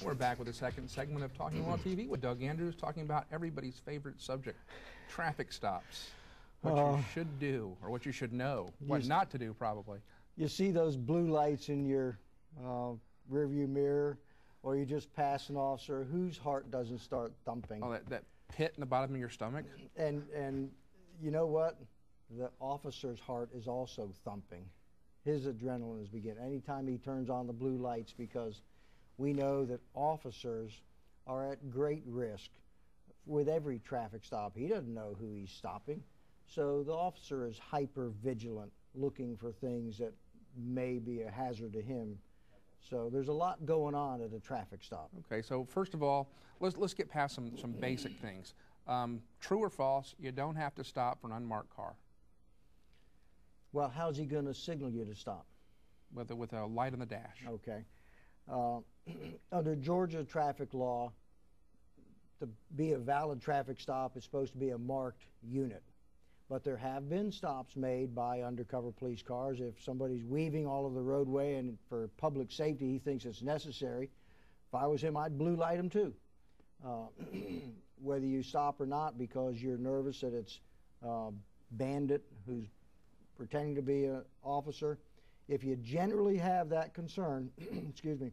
We're back with the second segment of Talking Law TV with Doug Andrews, talking about everybody's favorite subject, traffic stops. What you should do, or what you should know, what not to do probably. You see those blue lights in your rearview mirror, or you just pass an officer whose heart doesn't start thumping. Oh, that pit in the bottom of your stomach? And you know what? The officer's heart is also thumping. His adrenaline is beginning anytime he turns on the blue lights, because we know that officers are at great risk with every traffic stop. He doesn't know who he's stopping. So the officer is hyper vigilant, looking for things that may be a hazard to him. So there's a lot going on at a traffic stop. Okay, so first of all, let's get past some basic things. True or false, you don't have to stop for an unmarked car? Well, how's he going to signal you to stop? With a light on the dash. Okay. Under Georgia traffic law, to be a valid traffic stop, it's supposed to be a marked unit. But there have been stops made by undercover police cars. If somebody's weaving all of the roadway and for public safety he thinks it's necessary, if I was him, I'd blue light him too. Whether you stop or not because you're nervous that it's a bandit who's pretending to be an officer, if you generally have that concern, excuse me,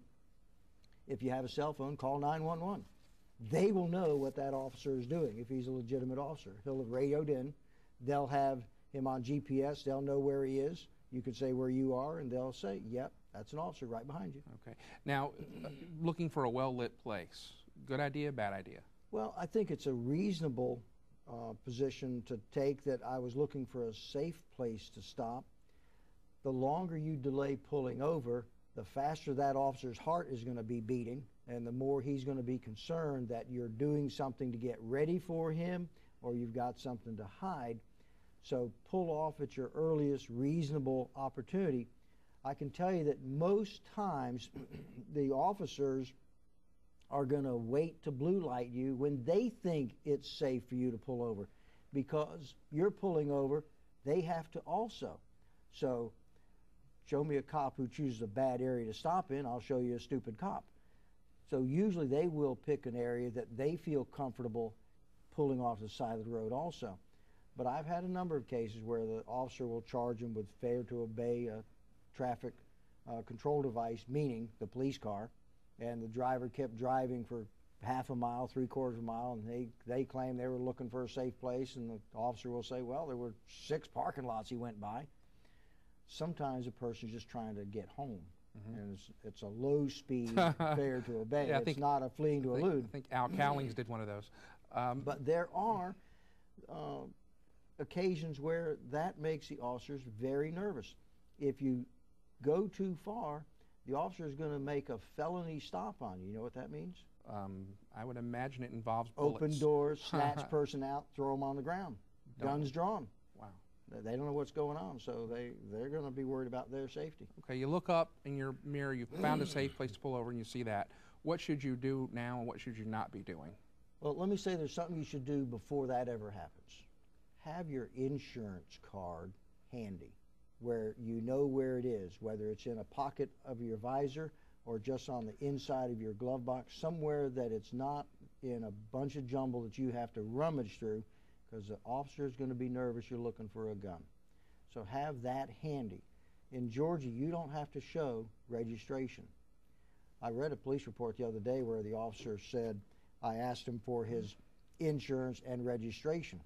if you have a cell phone, call 911. They will know what that officer is doing if he's a legitimate officer. He'll have radioed in. They'll have him on GPS. They'll know where he is. You could say where you are, and they'll say, yep, that's an officer right behind you. Okay. Now, looking for a well-lit place, good idea, bad idea? Well, I think it's a reasonable position to take, that I was looking for a safe place to stop. The longer you delay pulling over, the faster that officer's heart is going to be beating, and the more he's going to be concerned that you're doing something to get ready for him or you've got something to hide. So pull off at your earliest reasonable opportunity. I can tell you that most times the officers are going to wait to blue light you when they think it's safe for you to pull over, because you're pulling over, they have to also. So show me a cop who chooses a bad area to stop in, I'll show you a stupid cop. So usually they will pick an area that they feel comfortable pulling off the side of the road also. But I've had a number of cases where the officer will charge him with failure to obey a traffic control device, meaning the police car, and the driver kept driving for half a mile, 3/4 of a mile, and they claim they were looking for a safe place, and the officer will say, well, there were 6 parking lots he went by. Sometimes a person's just trying to get home, and it's a low-speed failure to obey. Yeah, it's not a fleeing to elude. I think Al Cowlings did one of those. But there are occasions where that makes the officers very nervous. If you go too far, the officer is going to make a felony stop on you. You know what that means? I would imagine it involves bullets. Open doors, snatch person out, throw them on the ground. Guns drawn. Wow. They don't know what's going on, so they're going to be worried about their safety. Okay, you look up in your mirror, you've found a safe place to pull over, and you see that. What should you do now, and what should you not be doing? Well, let me say there's something you should do before that ever happens. Have your insurance card handy, where you know where it is, whether it's in a pocket of your visor or just on the inside of your glove box, somewhere that it's not in a bunch of jumble that you have to rummage through, because the officer is going to be nervous you're looking for a gun. So have that handy. In Georgia, you don't have to show registration. I read a police report the other day where the officer said, I asked him for his insurance and registration.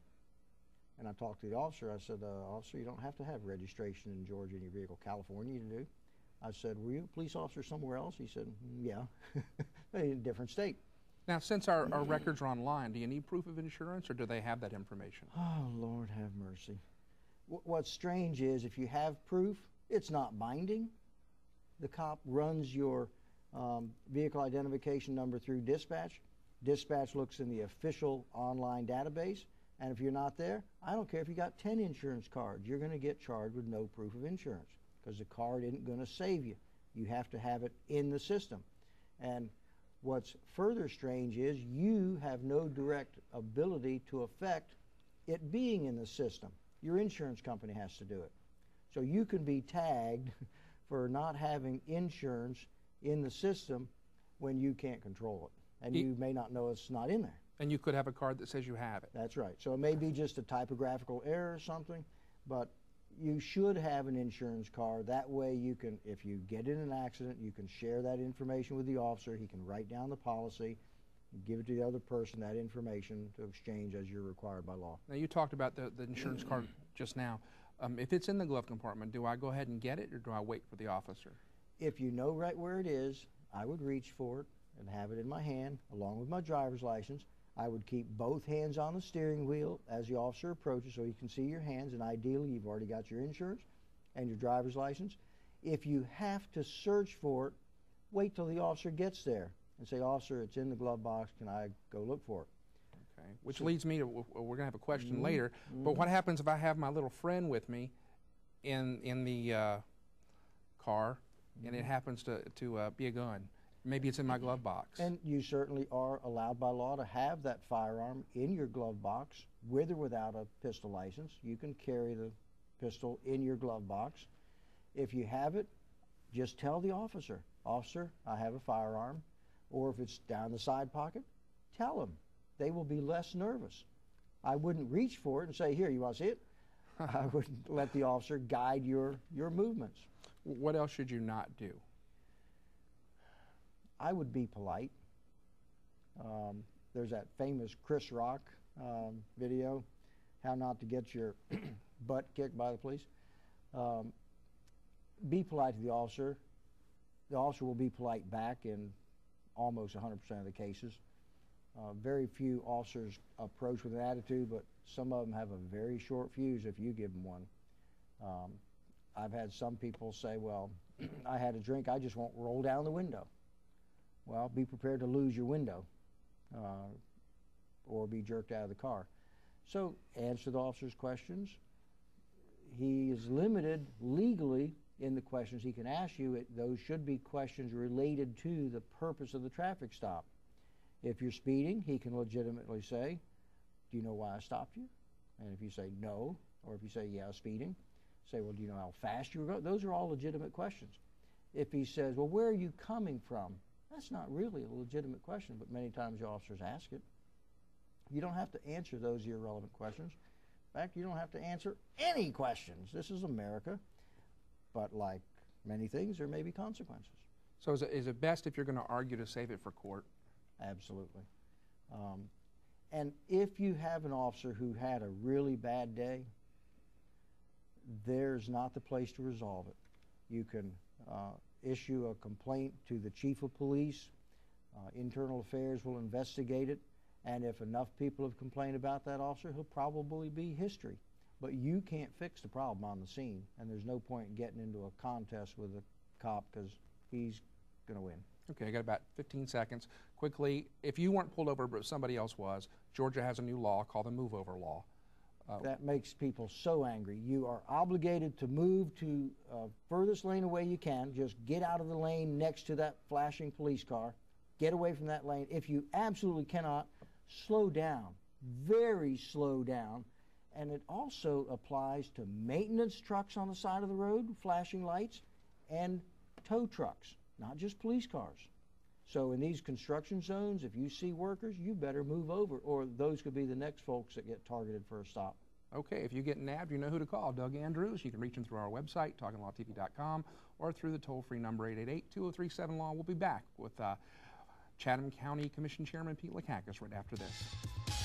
And I talked to the officer. I said, officer, you don't have to have registration in Georgia in your vehicle. California, you do. I said, were you a police officer somewhere else? He said, yeah, in a different state. Now, since our records are online, do you need proof of insurance, or do they have that information? Oh, Lord have mercy. What's strange is if you have proof, it's not binding. The cop runs your vehicle identification number through dispatch. Dispatch looks in the official online database, and if you're not there, I don't care if you got 10 insurance cards, you're going to get charged with no proof of insurance, because the card isn't going to save you. You have to have it in the system. And what's further strange is you have no direct ability to affect it being in the system. Your insurance company has to do it. So you can be tagged for not having insurance in the system, when you can't control it, and you may not know it's not in there. And you could have a card that says you have it. That's right. So it may be just a typographical error or something, but you should have an insurance card. That way you can, if you get in an accident, you can share that information with the officer. He can write down the policy, give it to the other person, that information to exchange as you're required by law. Now, you talked about the insurance card just now. If it's in the glove compartment, do I go ahead and get it, or do I wait for the officer? If you know right where it is, I would reach for it and have it in my hand along with my driver's license. I would keep both hands on the steering wheel as the officer approaches so you can see your hands, and ideally you've already got your insurance and your driver's license. If you have to search for it, wait till the officer gets there and say, "Officer, it's in the glove box, can I go look for it?" Okay. Which leads me to, we're going to have a question later, but what happens if I have my little friend with me in the car and it happens to be a gun? Maybe it's in my glove box. And you certainly are allowed by law to have that firearm in your glove box with or without a pistol license. You can carry the pistol in your glove box. If you have it, just tell the officer, "Officer, I have a firearm." Or if it's down the side pocket, tell them. They will be less nervous. I wouldn't reach for it and say, "Here, you want to see it?" I would let the officer guide your movements. What else should you not do? I would be polite. There's that famous Chris Rock video, how not to get your butt kicked by the police. Be polite to the officer. The officer will be polite back in almost 100% of the cases. Very few officers approach with an attitude, but some of them have a very short fuse if you give them one. I've had some people say, "Well, I had a drink, I just won't roll down the window." Well, be prepared to lose your window or be jerked out of the car. So answer the officer's questions. He is limited legally in the questions he can ask you. Those should be questions related to the purpose of the traffic stop. If you're speeding, he can legitimately say, "Do you know why I stopped you?" And if you say no, or if you say, "Yeah, speeding," say, "Well, do you know how fast you were going?" Those are all legitimate questions. If he says, "Well, where are you coming from?" That's not really a legitimate question, but many times the officers ask it. You don't have to answer those irrelevant questions. In fact, you don't have to answer any questions. This is America. But like many things, there may be consequences. So is it best, if you're going to argue, to save it for court? Absolutely. And if you have an officer who had a really bad day, there's not the place to resolve it. You can issue a complaint to the chief of police. Internal Affairs will investigate it, and if enough people have complained about that officer, he'll probably be history. But you can't fix the problem on the scene, and there's no point in getting into a contest with a cop because he's going to win. Okay, I got about 15 seconds. Quickly, if you weren't pulled over but somebody else was, Georgia has a new law called the Move Over Law. That makes people so angry. You are obligated to move to furthest lane away you can. Just get out of the lane next to that flashing police car. Get away from that lane. If you absolutely cannot, slow down. Very slow down. And it also applies to maintenance trucks on the side of the road, flashing lights, and tow trucks, not just police cars. So in these construction zones, if you see workers, you better move over, or those could be the next folks that get targeted for a stop. Okay, if you get nabbed, you know who to call. Doug Andrews. You can reach him through our website, talkinglawtv.com, or through the toll-free number 888-2037-LAW. We'll be back with Chatham County Commission Chairman Pete Lakakis right after this.